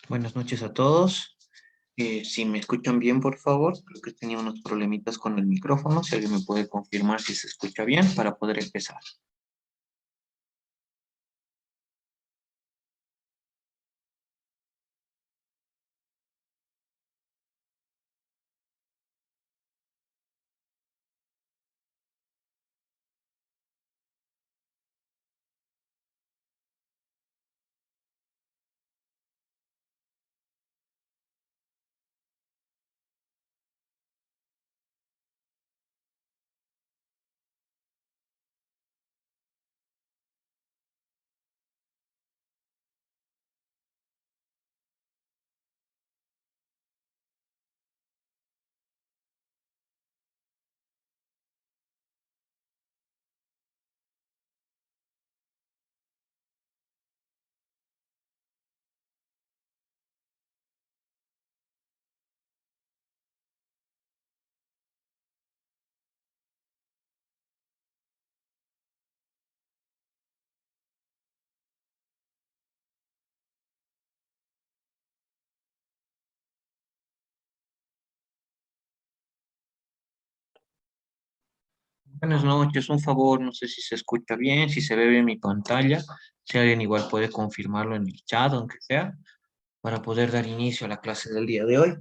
Buenas noches a todos. Si me escuchan bien, por favor. Creo que tenía unos problemitas con el micrófono. Si alguien me puede confirmar si se escucha bien para poder empezar. Buenas noches. Un favor, no sé si se escucha bien, si se ve bien mi pantalla. Si alguien igual puede confirmarlo en el chat, aunque sea, para poder dar inicio a la clase del día de hoy.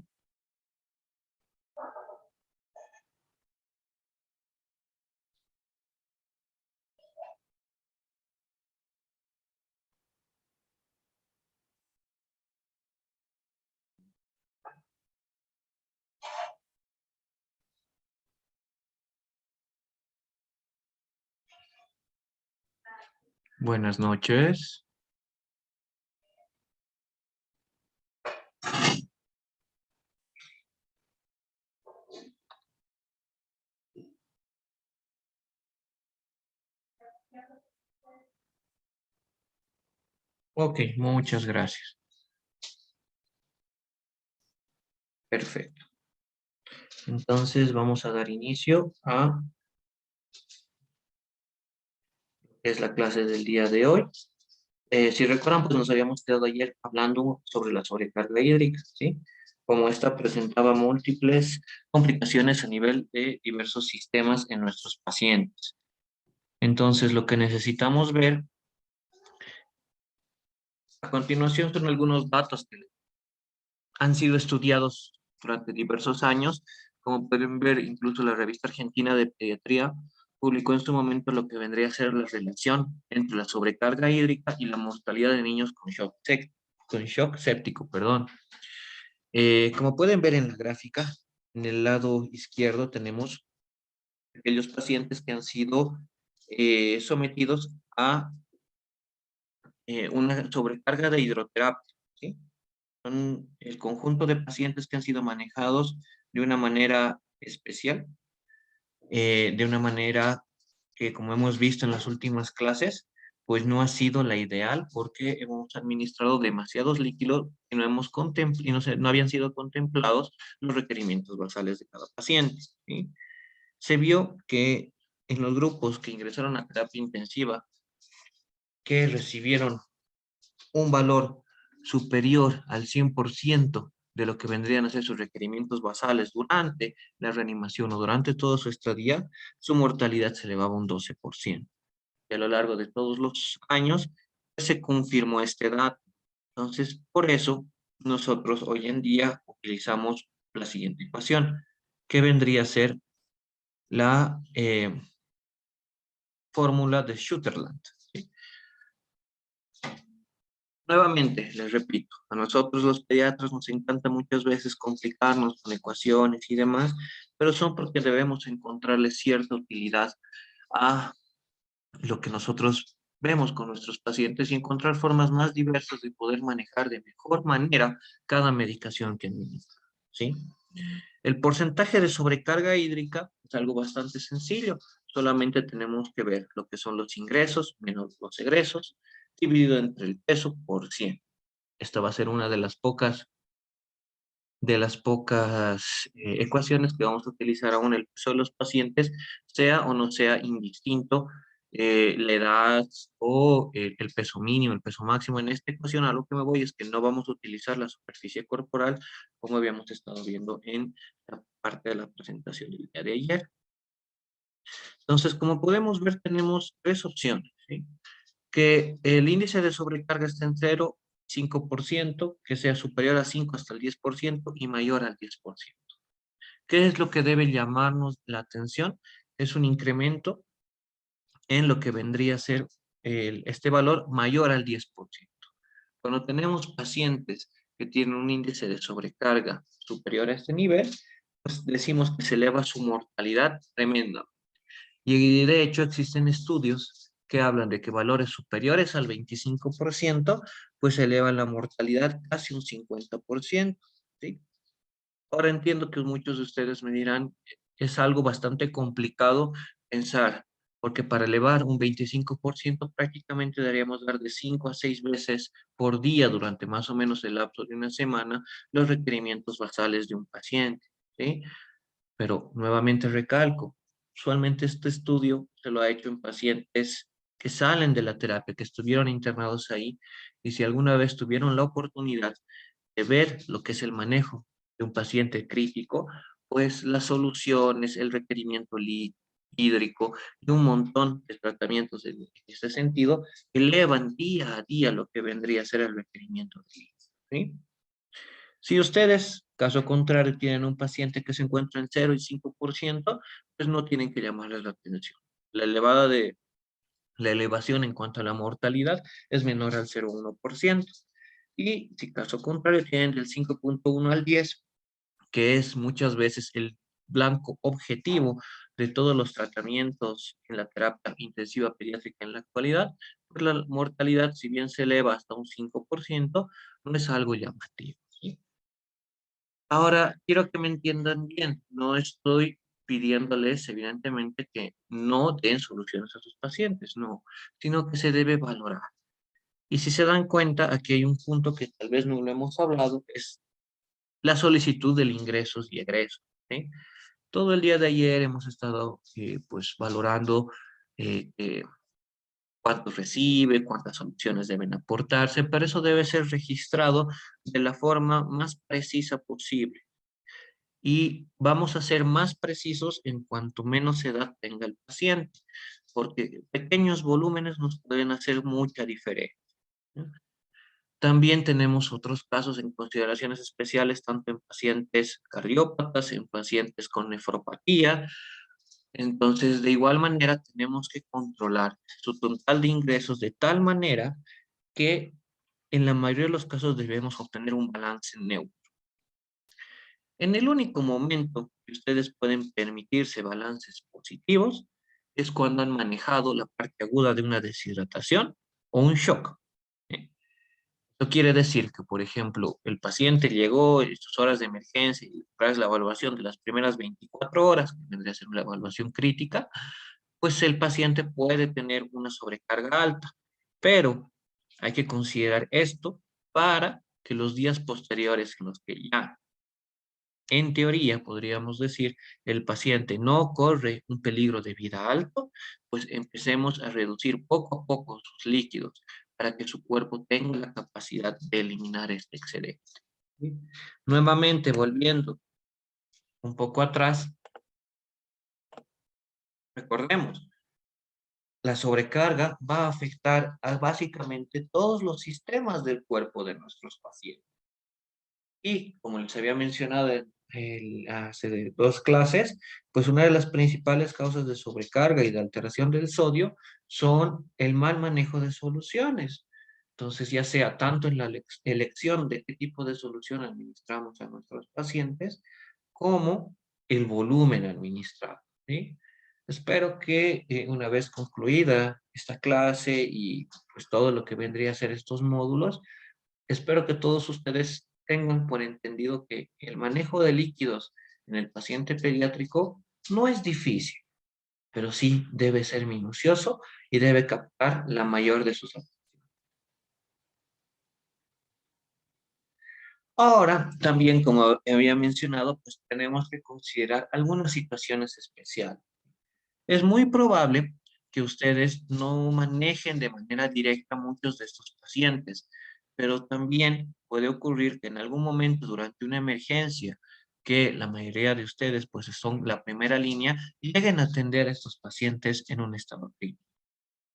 Buenas noches. Ok, muchas gracias. Perfecto. Entonces vamos a dar inicio a lo que es la clase del día de hoy. Si recuerdan, pues nos habíamos quedado ayer hablando sobre la sobrecarga hídrica, ¿sí? Como esta presentaba múltiples complicaciones a nivel de diversos sistemas en nuestros pacientes. Entonces, lo que necesitamos ver a continuación son algunos datos que han sido estudiados durante diversos años. Como pueden ver, incluso la revista argentina de pediatría publicó en su momento lo que vendría a ser la relación entre la sobrecarga hídrica y la mortalidad de niños con shock séptico, perdón. Como pueden ver en la gráfica, en el lado izquierdo tenemos aquellos pacientes que han sido sometidos a una sobrecarga de hidroterapia, ¿sí? Son el conjunto de pacientes que han sido manejados de una manera especial, de una manera que, como hemos visto en las últimas clases, pues no ha sido la ideal porque hemos administrado demasiados líquidos y no hemos y no habían sido contemplados los requerimientos basales de cada paciente, ¿sí? Se vio que en los grupos que ingresaron a terapia intensiva, que recibieron un valor superior al 100% de lo que vendrían a ser sus requerimientos basales durante la reanimación o durante todo su estadía, su mortalidad se elevaba un 12%. Y a lo largo de todos los años se confirmó este dato. Entonces, por eso nosotros hoy en día utilizamos la siguiente ecuación, que vendría a ser la fórmula de Sutherland, ¿sí? Nuevamente, les repito, a nosotros los pediatras nos encanta muchas veces complicarnos con ecuaciones y demás, pero son porque debemos encontrarle cierta utilidad a lo que nosotros vemos con nuestros pacientes y encontrar formas más diversas de poder manejar de mejor manera cada medicación que administra, ¿sí? El porcentaje de sobrecarga hídrica es algo bastante sencillo. Solamente tenemos que ver lo que son los ingresos menos los egresos, dividido entre el peso por 100. Esta va a ser una de las pocas ecuaciones que vamos a utilizar aún el peso de los pacientes, sea o no sea indistinto la edad o el peso mínimo, el peso máximo. En esta ecuación a lo que me voy es que no vamos a utilizar la superficie corporal como habíamos estado viendo en la parte de la presentación del día de ayer. Entonces, como podemos ver, tenemos tres opciones, ¿sí? Que el índice de sobrecarga esté en 0, 5%, que sea superior a 5 hasta el 10% y mayor al 10%. ¿Qué es lo que debe llamarnos la atención? Es un incremento en lo que vendría a ser este valor mayor al 10%. Cuando tenemos pacientes que tienen un índice de sobrecarga superior a este nivel, pues decimos que se eleva su mortalidad tremenda. Y de hecho existen estudios que hablan de que valores superiores al 25% pues elevan la mortalidad casi un 50%, ¿sí? Ahora entiendo que muchos de ustedes me dirán, es algo bastante complicado pensar, porque para elevar un 25% prácticamente deberíamos dar de 5 a 6 veces por día durante más o menos el lapso de una semana los requerimientos basales de un paciente, ¿sí? Pero nuevamente recalco, usualmente este estudio se lo ha hecho en pacientes que salen de la terapia, que estuvieron internados ahí, y si alguna vez tuvieron la oportunidad de ver lo que es el manejo de un paciente crítico, pues las soluciones, el requerimiento hídrico y un montón de tratamientos en ese sentido elevan día a día lo que vendría a ser el requerimiento de líquido, ¿sí? Si ustedes, caso contrario, tienen un paciente que se encuentra en 0 y 5%, pues no tienen que llamarles la atención. La la elevación en cuanto a la mortalidad es menor al 0,1%. Y si caso contrario tienen del 5,1 al 10, que es muchas veces el blanco objetivo de todos los tratamientos en la terapia intensiva pediátrica en la actualidad, pues la mortalidad, si bien se eleva hasta un 5%, no es algo llamativo, ¿sí? Ahora, quiero que me entiendan bien, no estoy pidiéndoles, evidentemente, que no den soluciones a sus pacientes, no, sino que se debe valorar. Y si se dan cuenta, aquí hay un punto que tal vez no lo hemos hablado, es la solicitud del ingresos y egresos, ¿sí? Todo el día de ayer hemos estado, pues, valorando eh, eh, cuántos recibe, cuántas soluciones deben aportarse, pero eso debe ser registrado de la forma más precisa posible. Y vamos a ser más precisos en cuanto menos edad tenga el paciente, porque pequeños volúmenes nos pueden hacer mucha diferencia, ¿no? También tenemos otros casos en consideraciones especiales, tanto en pacientes cardiópatas, en pacientes con nefropatía. Entonces, de igual manera, tenemos que controlar su total de ingresos de tal manera que en la mayoría de los casos debemos obtener un balance neutro. En el único momento que ustedes pueden permitirse balances positivos es cuando han manejado la parte aguda de una deshidratación o un shock, ¿sí? Esto quiere decir que, por ejemplo, el paciente llegó en sus horas de emergencia y tras la evaluación de las primeras 24 horas, que vendría a ser una evaluación crítica, pues el paciente puede tener una sobrecarga alta, pero hay que considerar esto para que los días posteriores en los que ya en teoría, podríamos decir, el paciente no corre un peligro de vida alto, pues empecemos a reducir poco a poco sus líquidos para que su cuerpo tenga la capacidad de eliminar este excedente, ¿sí? Nuevamente, volviendo un poco atrás, recordemos, la sobrecarga va a afectar a básicamente todos los sistemas del cuerpo de nuestros pacientes. Y como les había mencionado hace dos clases, pues una de las principales causas de sobrecarga y de alteración del sodio son el mal manejo de soluciones. Entonces, ya sea tanto en la elección de qué tipo de solución administramos a nuestros pacientes, como el volumen administrado, ¿sí? Espero que una vez concluida esta clase y pues todo lo que vendría a ser estos módulos, espero que todos ustedes tengan por entendido que el manejo de líquidos en el paciente pediátrico no es difícil, pero sí debe ser minucioso y debe captar la mayor de sus atenciones. Ahora, también como había mencionado, pues tenemos que considerar algunas situaciones especiales. Es muy probable que ustedes no manejen de manera directa muchos de estos pacientes, pero también puede ocurrir que en algún momento durante una emergencia, que la mayoría de ustedes pues son la primera línea, lleguen a atender a estos pacientes en un estado crítico.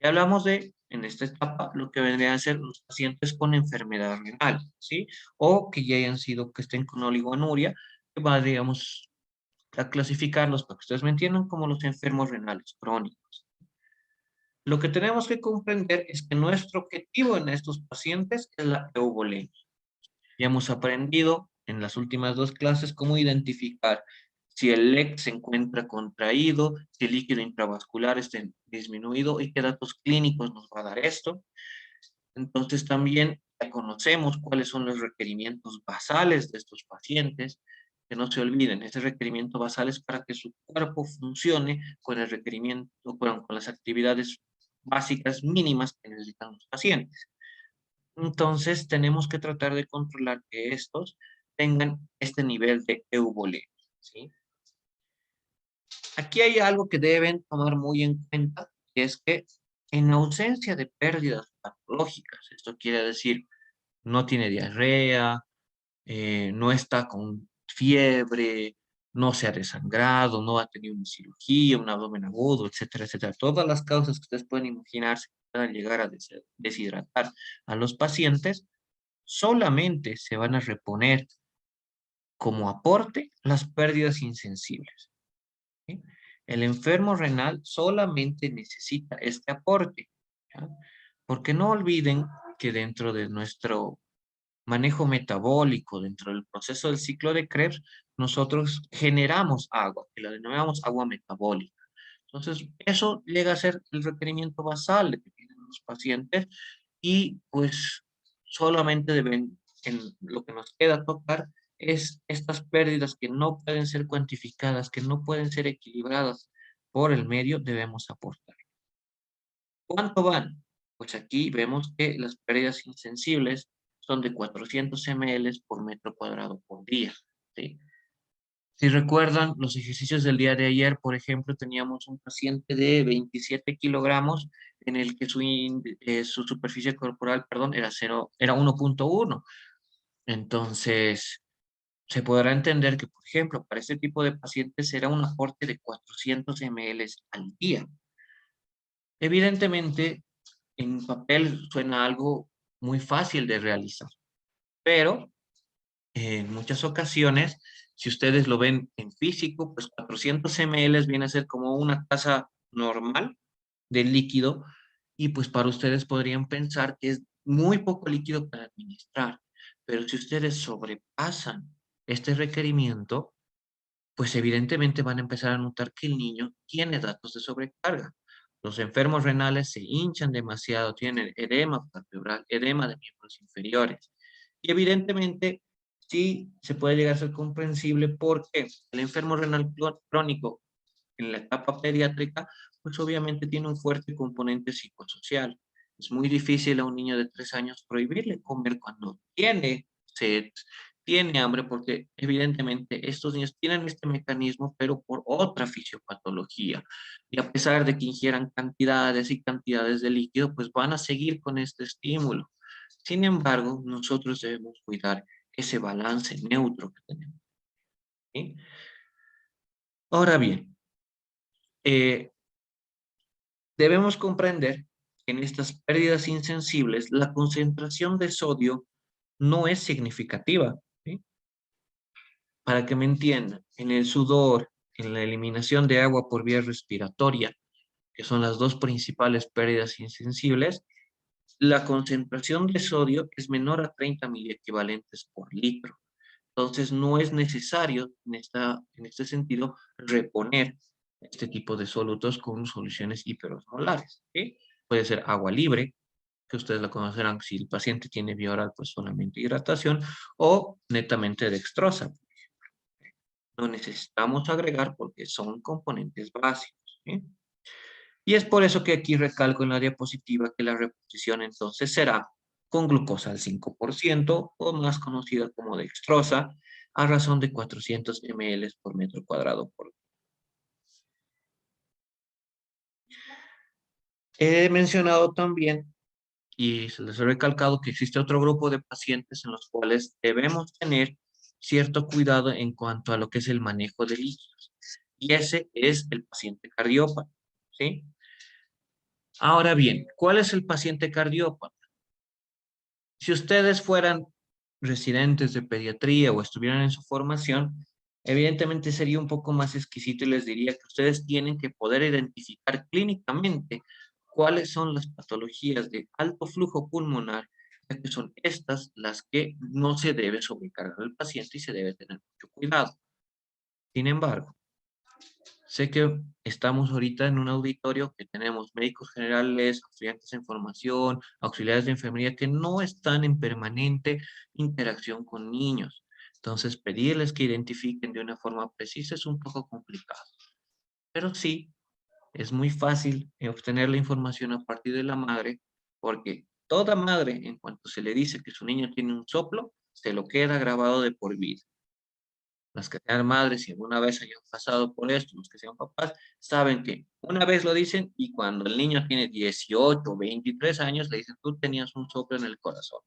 Y hablamos de, en esta etapa, lo que vendrían a ser los pacientes con enfermedad renal, ¿sí? O que ya hayan sido, que estén con oligonuria, que va, digamos, a clasificarlos para que ustedes me entiendan como los enfermos renales crónicos. Lo que tenemos que comprender es que nuestro objetivo en estos pacientes es la eubolemia. Ya hemos aprendido en las últimas dos clases cómo identificar si el LEC se encuentra contraído, si el líquido intravascular está disminuido y qué datos clínicos nos va a dar esto. Entonces también ya conocemos cuáles son los requerimientos basales de estos pacientes. Que no se olviden, ese requerimiento basal es para que su cuerpo funcione con el requerimiento, con las actividades básicas mínimas que necesitan los pacientes. Entonces, tenemos que tratar de controlar que estos tengan este nivel de eubolemia, ¿sí? Aquí hay algo que deben tomar muy en cuenta, que es que en ausencia de pérdidas patológicas, esto quiere decir, no tiene diarrea, no está con fiebre, no se ha desangrado, no ha tenido una cirugía, un abdomen agudo, etcétera, etcétera. Todas las causas que ustedes pueden imaginarse que puedan llegar a deshidratar a los pacientes, solamente se van a reponer como aporte las pérdidas insensibles, ¿sí? El enfermo renal solamente necesita este aporte, ¿ya? Porque no olviden que dentro de nuestro manejo metabólico, dentro del proceso del ciclo de Krebs, nosotros generamos agua, que la denominamos agua metabólica. Entonces, eso llega a ser el requerimiento basal que tienen los pacientes y pues solamente deben, en lo que nos queda tocar, es estas pérdidas que no pueden ser cuantificadas, que no pueden ser equilibradas por el medio, debemos aportar. ¿Cuánto van? Pues aquí vemos que las pérdidas insensibles son de 400 ml por metro cuadrado por día, ¿sí? Si recuerdan los ejercicios del día de ayer, por ejemplo, teníamos un paciente de 27 kilogramos en el que su superficie corporal, perdón, era 1.1. Entonces, se podrá entender que, por ejemplo, para este tipo de pacientes será un aporte de 400 ml al día. Evidentemente, en papel suena algo muy fácil de realizar, pero en muchas ocasiones, si ustedes lo ven en físico, pues 400 ml viene a ser como una taza normal de líquido y pues para ustedes podrían pensar que es muy poco líquido para administrar, pero si ustedes sobrepasan este requerimiento, pues evidentemente van a empezar a notar que el niño tiene datos de sobrecarga. Los enfermos renales se hinchan demasiado, tienen edema palpebral, edema de miembros inferiores. Y evidentemente sí se puede llegar a ser comprensible porque el enfermo renal crónico en la etapa pediátrica, pues obviamente tiene un fuerte componente psicosocial. Es muy difícil a un niño de 3 años prohibirle comer cuando tiene sed, tiene hambre, porque evidentemente estos niños tienen este mecanismo, pero por otra fisiopatología. Y a pesar de que ingieran cantidades y cantidades de líquido, pues van a seguir con este estímulo. Sin embargo, nosotros debemos cuidar ese balance neutro que tenemos, ¿sí? Ahora bien, eh, debemos comprender que en estas pérdidas insensibles la concentración de sodio no es significativa, ¿sí? Para que me entiendan, en el sudor, en la eliminación de agua por vía respiratoria, que son las dos principales pérdidas insensibles, la concentración de sodio es menor a 30 miliequivalentes por litro. Entonces, no es necesario en este sentido reponer este tipo de solutos con soluciones hiperosmolares, ¿sí? Puede ser agua libre, que ustedes la conocerán si el paciente tiene vía oral, pues solamente hidratación, o netamente dextrosa. No necesitamos agregar porque son componentes básicos, ¿sí? Y es por eso que aquí recalco en la diapositiva que la reposición entonces será con glucosa al 5% o más conocida como dextrosa a razón de 400 ml por metro cuadrado por. He mencionado también y se les he recalcado que existe otro grupo de pacientes en los cuales debemos tener cierto cuidado en cuanto a lo que es el manejo de líquidos. Y ese es el paciente cardiópata, ¿sí? Ahora bien, ¿cuál es el paciente cardiópata? Si ustedes fueran residentes de pediatría o estuvieran en su formación, evidentemente sería un poco más exquisito y les diría que ustedes tienen que poder identificar clínicamente cuáles son las patologías de alto flujo pulmonar, ya que son estas las que no se debe sobrecargar al paciente y se debe tener mucho cuidado. Sin embargo, sé que estamos ahorita en un auditorio que tenemos médicos generales, estudiantes en formación, auxiliares de enfermería que no están en permanente interacción con niños. Entonces, pedirles que identifiquen de una forma precisa es un poco complicado. Pero sí, es muy fácil obtener la información a partir de la madre, porque toda madre, en cuanto se le dice que su niño tiene un soplo, se lo queda grabado de por vida. Las que sean madres y alguna vez hayan pasado por esto, los que sean papás, saben que una vez lo dicen y cuando el niño tiene 18 o 23 años, le dicen, tú tenías un soplo en el corazón.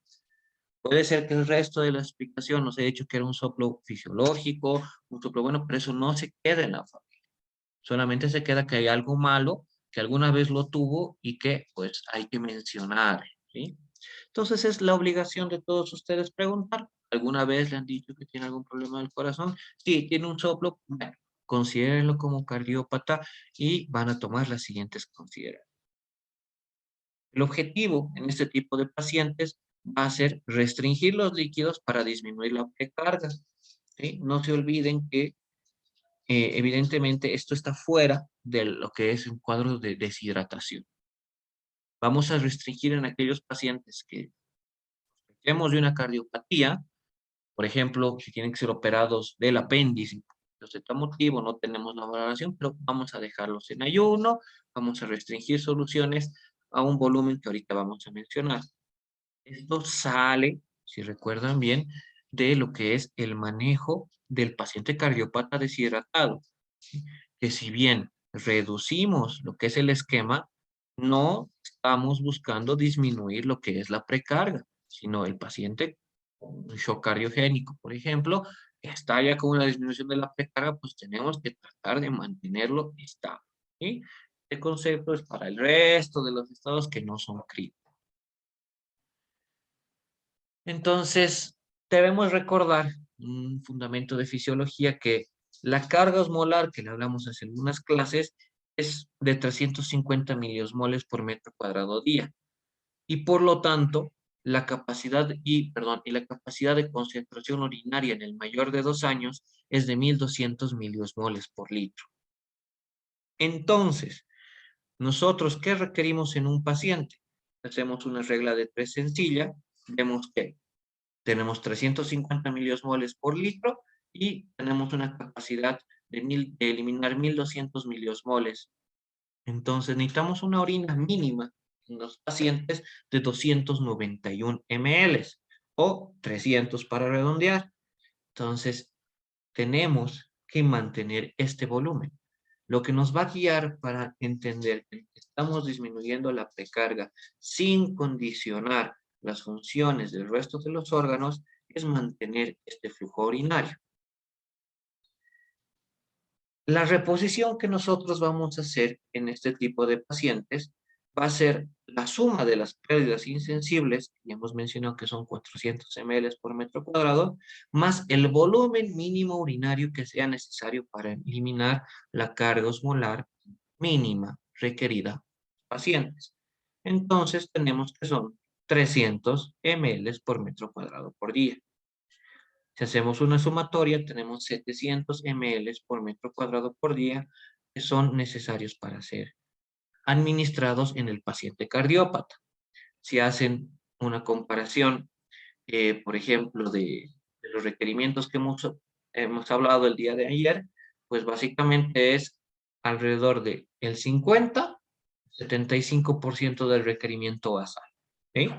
Puede ser que el resto de la explicación nos haya dicho que era un soplo fisiológico, un soplo bueno, pero eso no se queda en la familia. Solamente se queda que hay algo malo, que alguna vez lo tuvo y que pues hay que mencionar, ¿sí? Entonces es la obligación de todos ustedes preguntar. ¿Alguna vez le han dicho que tiene algún problema del corazón? Sí, tiene un soplo. Bueno, considérenlo como cardiópata y van a tomar las siguientes consideraciones. El objetivo en este tipo de pacientes va a ser restringir los líquidos para disminuir la precarga, ¿sí? No se olviden que evidentemente esto está fuera de lo que es un cuadro de deshidratación. Vamos a restringir en aquellos pacientes que tenemos de una cardiopatía. Por ejemplo, si tienen que ser operados del apéndice, por cierto motivo, no tenemos la valoración, pero vamos a dejarlos en ayuno, vamos a restringir soluciones a un volumen que ahorita vamos a mencionar. Esto sale, si recuerdan bien, de lo que es el manejo del paciente cardiópata deshidratado, ¿sí? Que si bien reducimos lo que es el esquema, no estamos buscando disminuir lo que es la precarga, sino el paciente con un shock cardiogénico, por ejemplo, está ya con una disminución de la precarga, pues tenemos que tratar de mantenerlo estable, ¿sí? Este concepto es para el resto de los estados que no son críticos. Entonces, debemos recordar un fundamento de fisiología que la carga osmolar, que le hablamos hace algunas clases, es de 350 miliosmoles por metro cuadrado día. Y por lo tanto, la capacidad de concentración urinaria en el mayor de 2 años es de 1200 miliosmoles por litro. Entonces, nosotros, ¿qué requerimos en un paciente? Hacemos una regla de 3 sencilla, vemos que tenemos 350 miliosmoles por litro y tenemos una capacidad de eliminar 1200 miliosmoles. Entonces necesitamos una orina mínima en los pacientes de 291 ml o 300 para redondear. Entonces tenemos que mantener este volumen. Lo que nos va a guiar para entender que estamos disminuyendo la precarga sin condicionar las funciones del resto de los órganos es mantener este flujo urinario. La reposición que nosotros vamos a hacer en este tipo de pacientes va a ser la suma de las pérdidas insensibles, que ya hemos mencionado que son 400 ml por metro cuadrado, más el volumen mínimo urinario que sea necesario para eliminar la carga osmolar mínima requerida en pacientes. Entonces tenemos que son 300 ml por metro cuadrado por día. Si hacemos una sumatoria, tenemos 700 ml por metro cuadrado por día que son necesarios para ser administrados en el paciente cardiópata. Si hacen una comparación, por ejemplo, de los requerimientos que hemos hablado el día de ayer, pues básicamente es alrededor de el 50-75% del requerimiento basal. ¿Sí?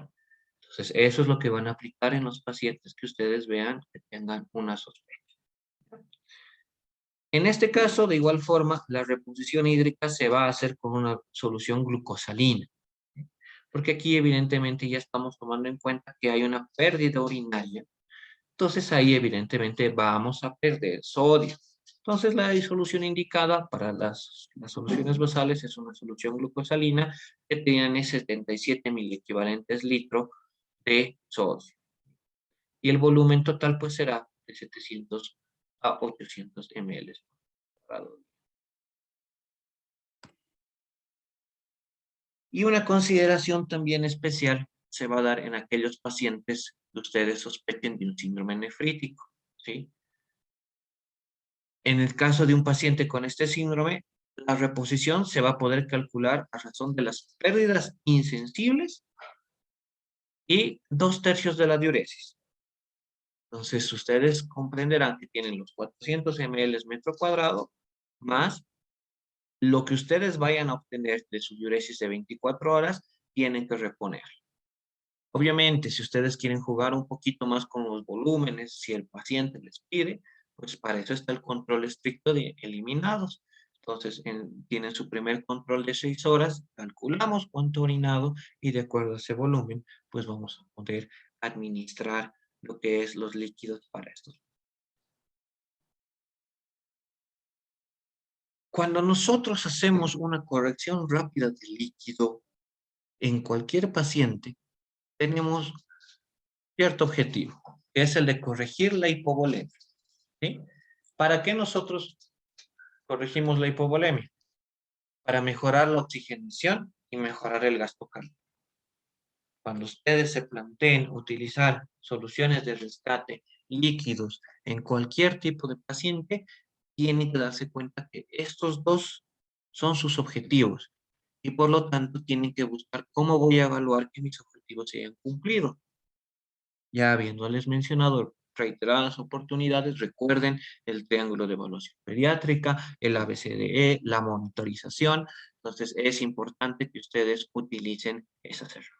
Entonces, eso es lo que van a aplicar en los pacientes que ustedes vean que tengan una sospecha. En este caso, de igual forma, la reposición hídrica se va a hacer con una solución glucosalina, porque aquí evidentemente ya estamos tomando en cuenta que hay una pérdida urinaria. Entonces ahí evidentemente vamos a perder sodio. Entonces la disolución indicada para las soluciones basales es una solución glucosalina que tiene 77 equivalentes litro de sodio. Y el volumen total pues será de 700 a 800 ml por grado. Y una consideración también especial se va a dar en aquellos pacientes que ustedes sospechen de un síndrome nefrítico, ¿sí? En el caso de un paciente con este síndrome, la reposición se va a poder calcular a razón de las pérdidas insensibles y 2/3 de la diuresis. Entonces, ustedes comprenderán que tienen los 400 ml metro cuadrado más lo que ustedes vayan a obtener de su diuresis de 24 horas, tienen que reponer. Obviamente, si ustedes quieren jugar un poquito más con los volúmenes, si el paciente les pide, pues para eso está el control estricto de eliminados. Entonces, tienen su primer control de 6 horas, calculamos cuánto orinado y de acuerdo a ese volumen, pues vamos a poder administrar lo que es los líquidos para estos. Cuando nosotros hacemos una corrección rápida de líquido en cualquier paciente, tenemos cierto objetivo, que es el de corregir la hipovolemia, ¿sí? ¿Para qué nosotros corregimos la hipovolemia? Para mejorar la oxigenación y mejorar el gasto cálorico. Cuando ustedes se planteen utilizar soluciones de rescate líquidos en cualquier tipo de paciente, tienen que darse cuenta que estos dos son sus objetivos y por lo tanto tienen que buscar cómo voy a evaluar que mis objetivos se hayan cumplido. Ya habiéndoles mencionado reiteradas oportunidades, recuerden el triángulo de evaluación pediátrica, el ABCDE, la monitorización. Entonces, es importante que ustedes utilicen esas herramientas.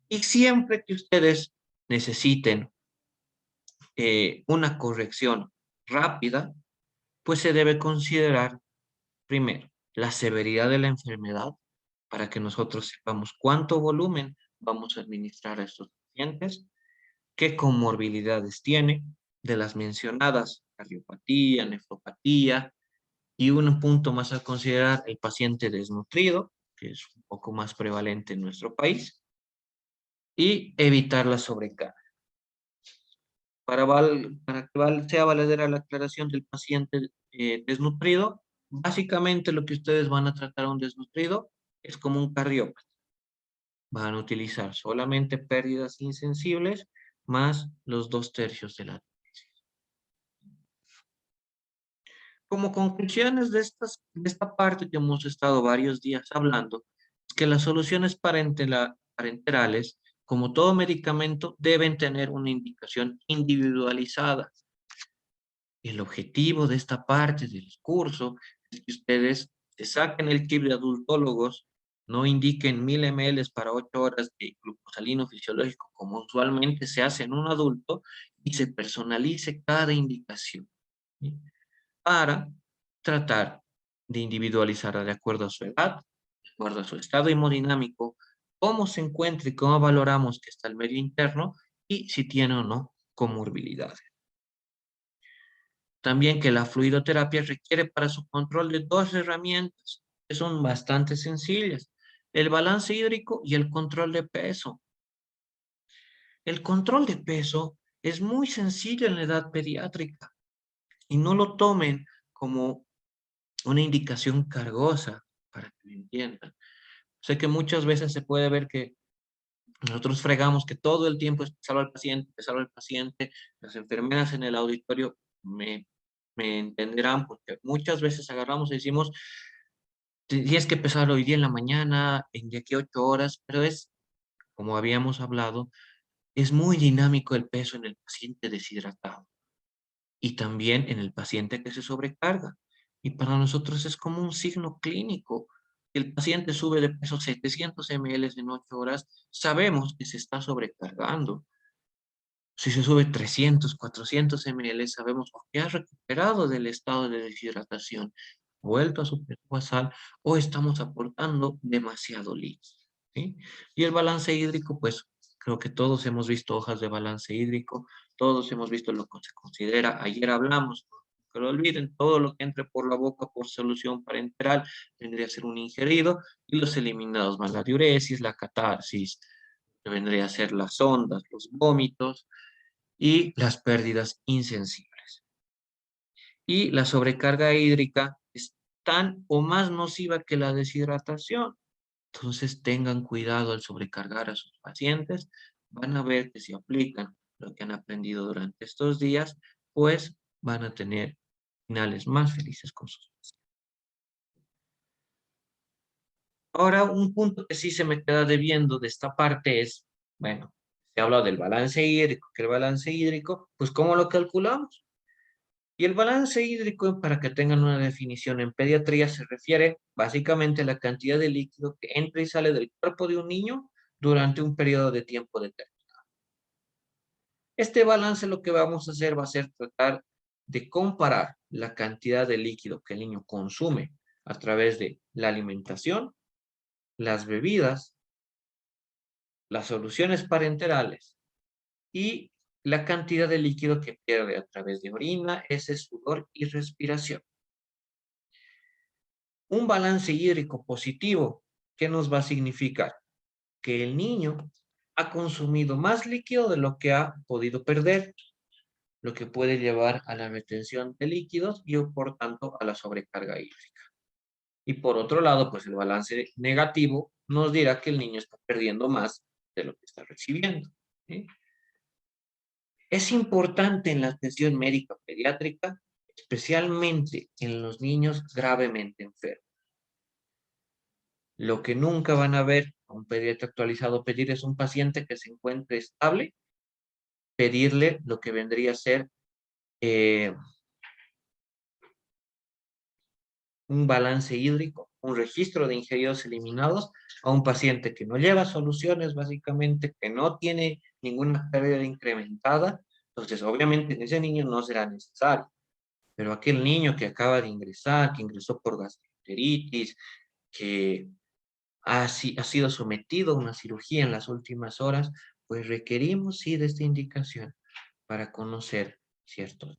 Y siempre que ustedes necesiten una corrección rápida, pues se debe considerar primero la severidad de la enfermedad para que nosotros sepamos cuánto volumen vamos a administrar a estos pacientes, qué comorbilidades tiene, de las mencionadas, cardiopatía, nefropatía, y un punto más a considerar, el paciente desnutrido, que es un poco más prevalente en nuestro país, y evitar la sobrecarga. Para que sea valedera la aclaración del paciente desnutrido, básicamente lo que ustedes van a tratar a un desnutrido es como un cardiópata. Van a utilizar solamente pérdidas insensibles más los 2/3 de la. Como conclusiones de esta parte que hemos estado varios días hablando, es que las soluciones parenterales, como todo medicamento, deben tener una indicación individualizada. El objetivo de esta parte del curso es que ustedes se saquen el kit de adultólogos, no indiquen 1000 ml para 8 horas de glucosalino fisiológico como usualmente se hace en un adulto y se personalice cada indicación, ¿sí? Para tratar de individualizarla de acuerdo a su edad, de acuerdo a su estado hemodinámico, cómo se encuentra y cómo valoramos que está el medio interno y si tiene o no comorbilidades. También que la fluidoterapia requiere para su control de dos herramientas que son bastante sencillas: el balance hídrico y el control de peso. El control de peso es muy sencillo en la edad pediátrica y no lo tomen como una indicación cargosa, para que me entiendan. Sé que muchas veces se puede ver que nosotros fregamos que todo el tiempo es pesarlo al paciente. Las enfermeras en el auditorio me entenderán porque muchas veces agarramos y decimos, tienes que pesarlo hoy día en la mañana, en de aquí a 8 horas, pero es, como habíamos hablado, es muy dinámico el peso en el paciente deshidratado y también en el paciente que se sobrecarga. Y para nosotros es como un signo clínico. El paciente sube de peso 700 ml en 8 horas, sabemos que se está sobrecargando. Si se sube 300, 400 ml, sabemos que ha recuperado del estado de deshidratación, vuelto a su peso basal, o estamos aportando demasiado líquido, ¿sí? Y el balance hídrico, pues, creo que todos hemos visto hojas de balance hídrico, todos hemos visto lo que se considera, ayer hablamos, no que lo olviden, todo lo que entre por la boca por solución parenteral vendría a ser un ingerido, y los eliminados más la diuresis, la catarsis, que vendría a ser las ondas, los vómitos, y las pérdidas insensibles. Y la sobrecarga hídrica es tan o más nociva que la deshidratación. Entonces tengan cuidado al sobrecargar a sus pacientes. Van a ver que si aplican lo que han aprendido durante estos días, pues van a tener finales más felices con sus pacientes. Ahora, un punto que sí se me queda debiendo de esta parte es, bueno, se habla del balance hídrico, que el balance hídrico, pues ¿cómo lo calculamos? Y el balance hídrico, para que tengan una definición en pediatría, se refiere básicamente a la cantidad de líquido que entra y sale del cuerpo de un niño durante un periodo de tiempo determinado. Este balance lo que vamos a hacer va a ser tratar de comparar la cantidad de líquido que el niño consume a través de la alimentación, las bebidas, las soluciones parenterales y la cantidad de líquido que pierde a través de orina, heces, sudor y respiración. Un balance hídrico positivo, ¿qué nos va a significar? Que el niño ha consumido más líquido de lo que ha podido perder, lo que puede llevar a la retención de líquidos y por tanto a la sobrecarga hídrica. Y por otro lado, pues el balance negativo nos dirá que el niño está perdiendo más de lo que está recibiendo, ¿sí? Es importante en la atención médica pediátrica, especialmente en los niños gravemente enfermos. Lo que nunca van a ver a un pediatra actualizado pedir es un paciente que se encuentre estable, pedirle lo que vendría a ser eh, un balance hídrico, un registro de ingeridos eliminados a un paciente que no lleva soluciones, básicamente, que no tiene ninguna pérdida incrementada. Entonces, obviamente, en ese niño no será necesario. Pero aquel niño que acaba de ingresar, que ingresó por gastroenteritis, que ha sido sometido a una cirugía en las últimas horas, pues requerimos sí de esta indicación para conocer ciertos.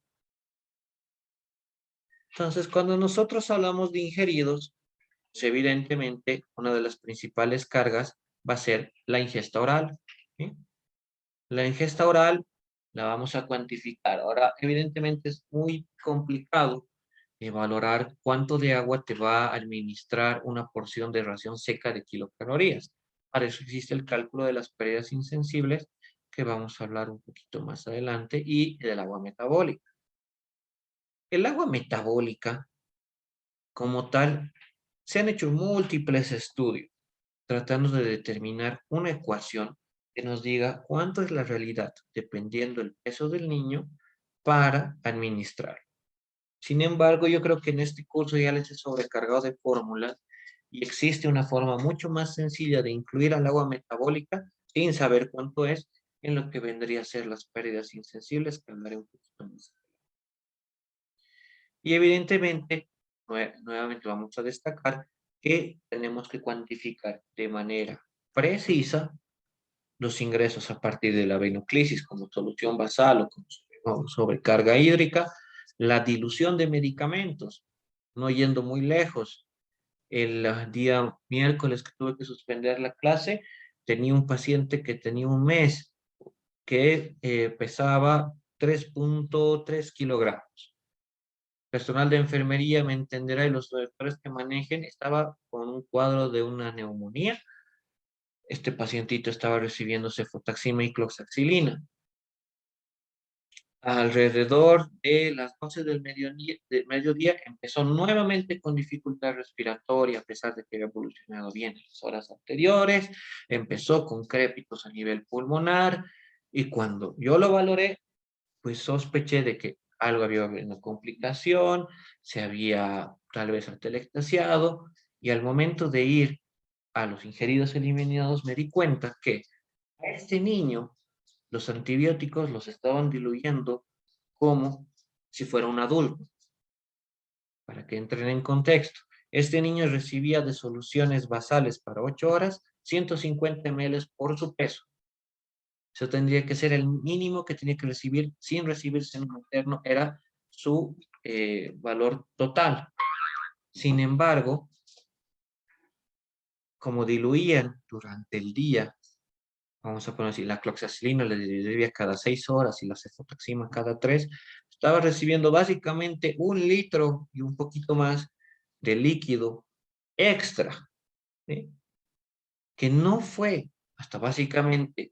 Entonces, cuando nosotros hablamos de ingeridos, pues evidentemente una de las principales cargas va a ser la ingesta oral, ¿sí? La ingesta oral la vamos a cuantificar. Ahora, evidentemente es muy complicado valorar cuánto de agua te va a administrar una porción de ración seca de kilocalorías. Para eso existe el cálculo de las pérdidas insensibles, que vamos a hablar un poquito más adelante, y del agua metabólica. El agua metabólica, como tal, se han hecho múltiples estudios tratando de determinar una ecuación que nos diga cuánto es la realidad, dependiendo del peso del niño, para administrar. Sin embargo, yo creo que en este curso ya les he sobrecargado de fórmulas y existe una forma mucho más sencilla de incluir al agua metabólica sin saber cuánto es en lo que vendría a ser las pérdidas insensibles, que hablaré un poquito más. Y evidentemente, nuevamente vamos a destacar que tenemos que cuantificar de manera precisa los ingresos a partir de la venoclisis como solución basal o como sobrecarga hídrica, la dilución de medicamentos, no yendo muy lejos. El día miércoles que tuve que suspender la clase, tenía un paciente que tenía un mes que pesaba 3.3 kilogramos. Personal de enfermería me entenderá y los doctores que manejen estaba con un cuadro de una neumonía. Este pacientito estaba recibiendo cefotaxima y cloxaxilina. Alrededor de las 12 del mediodía empezó nuevamente con dificultad respiratoria, a pesar de que había evolucionado bien en las horas anteriores, empezó con crépitos a nivel pulmonar, y cuando yo lo valoré, pues sospeché de que algo había habido una complicación, se había tal vez atelectasiado, y al momento de ir a los ingeridos eliminados me di cuenta que a este niño los antibióticos los estaban diluyendo como si fuera un adulto. Para que entren en contexto, este niño recibía de soluciones basales para 8 horas 150 ml por su peso. Eso tendría que ser el mínimo que tenía que recibir sin recibir seno materno, era su valor total. Sin embargo, como diluían durante el día, vamos a poner así, la cloxacilina le diluía cada 6 horas y la cefotaxima cada 3, estaba recibiendo básicamente 1 litro y un poquito más de líquido extra, ¿sí? Que no fue hasta básicamente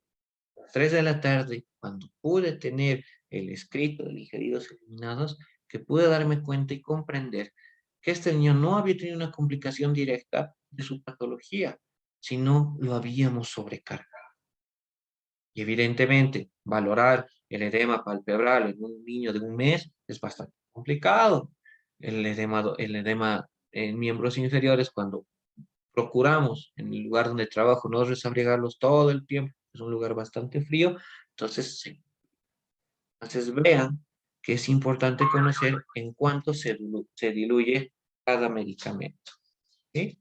las 3 de la tarde, cuando pude tener el escrito de ingeridos eliminados, que pude darme cuenta y comprender que este niño no había tenido una complicación directa de su patología, sino lo habíamos sobrecargado. Y evidentemente, valorar el edema palpebral en un niño de 1 mes es bastante complicado. El edema en miembros inferiores, cuando procuramos en el lugar donde trabajo no desabrigarlos todo el tiempo, es un lugar bastante frío, entonces sí. Entonces vean que es importante conocer en cuánto se diluye cada medicamento, ¿sí?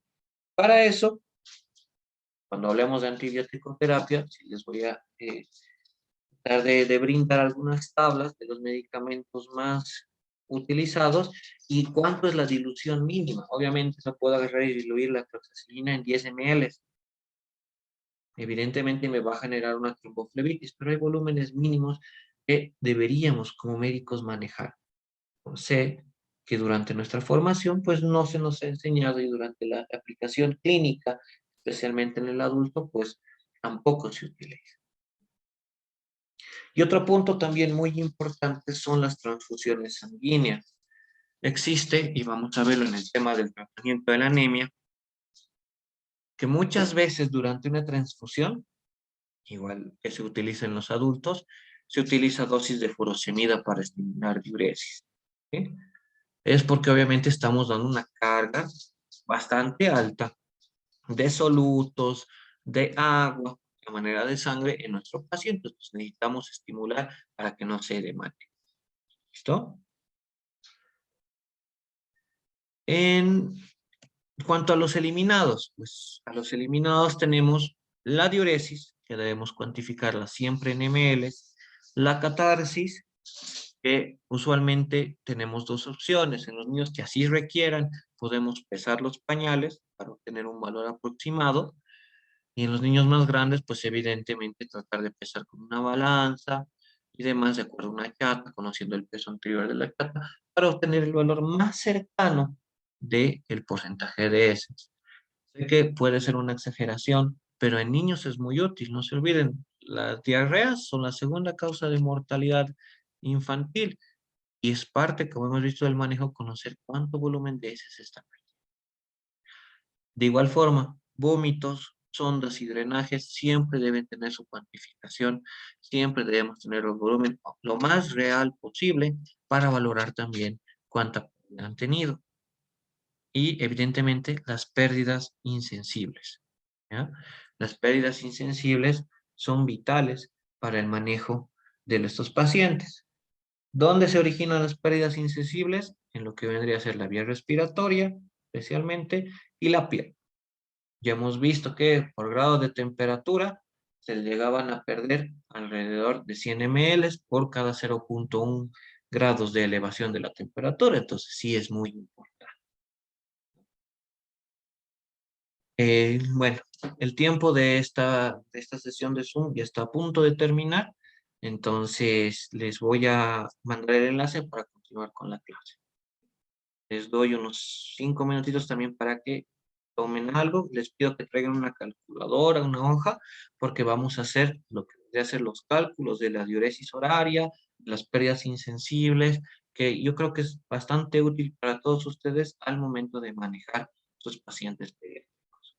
Para eso, cuando hablemos de antibiótico-terapia, sí les voy a tratar de brindar algunas tablas de los medicamentos más utilizados y cuánto es la dilución mínima. Obviamente se puede agarrar y diluir la cloxacilina en 10 ml. Evidentemente me va a generar una tromboflebitis, pero hay volúmenes mínimos que deberíamos como médicos manejar. Sé que durante nuestra formación pues no se nos ha enseñado y durante la aplicación clínica, especialmente en el adulto, pues tampoco se utiliza. Y otro punto también muy importante son las transfusiones sanguíneas. Existe, y vamos a verlo en el tema del tratamiento de la anemia, que muchas veces durante una transfusión, igual que se utiliza en los adultos, se utiliza dosis de furosemida para estimular diuresis, ¿sí? Es porque obviamente estamos dando una carga bastante alta de solutos, de agua, de manera de sangre en nuestro paciente. Entonces necesitamos estimular para que no se demande. ¿Listo? En cuanto a los eliminados, pues a los eliminados tenemos la diuresis, que debemos cuantificarla siempre en ml, la catarsis, que usualmente tenemos dos opciones. En los niños que así requieran, podemos pesar los pañales para obtener un valor aproximado. Y en los niños más grandes, pues evidentemente tratar de pesar con una balanza y demás, de acuerdo a una chata, conociendo el peso anterior de la chata, para obtener el valor más cercano del porcentaje de heces. Sé que puede ser una exageración, pero en niños es muy útil. No se olviden, las diarreas son la segunda causa de mortalidad infantil y es parte, como hemos visto, del manejo, conocer cuánto volumen de heces está. De igual forma, vómitos, sondas y drenajes siempre deben tener su cuantificación, siempre debemos tener el volumen lo más real posible para valorar también cuánta pérdida han tenido. Y evidentemente las pérdidas insensibles, ¿ya? Las pérdidas insensibles son vitales para el manejo de estos pacientes. ¿Dónde se originan las pérdidas insensibles? En lo que vendría a ser la vía respiratoria, especialmente, y la piel. Ya hemos visto que por grado de temperatura se llegaban a perder alrededor de 100 ml por cada 0.1 grados de elevación de la temperatura. Entonces sí es muy importante. Bueno, el tiempo de esta sesión de Zoom ya está a punto de terminar. Entonces les voy a mandar el enlace para continuar con la clase. Les doy unos 5 minutitos también para que tomen algo. Les pido que traigan una calculadora, una hoja, porque vamos a hacer lo que de hacer los cálculos de la diuresis horaria, las pérdidas insensibles, que yo creo que es bastante útil para todos ustedes al momento de manejar sus pacientes pediátricos,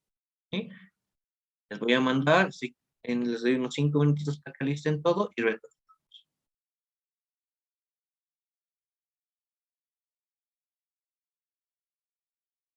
¿sí? Les voy a mandar, sí, les doy unos 5 minutitos para que listen todo y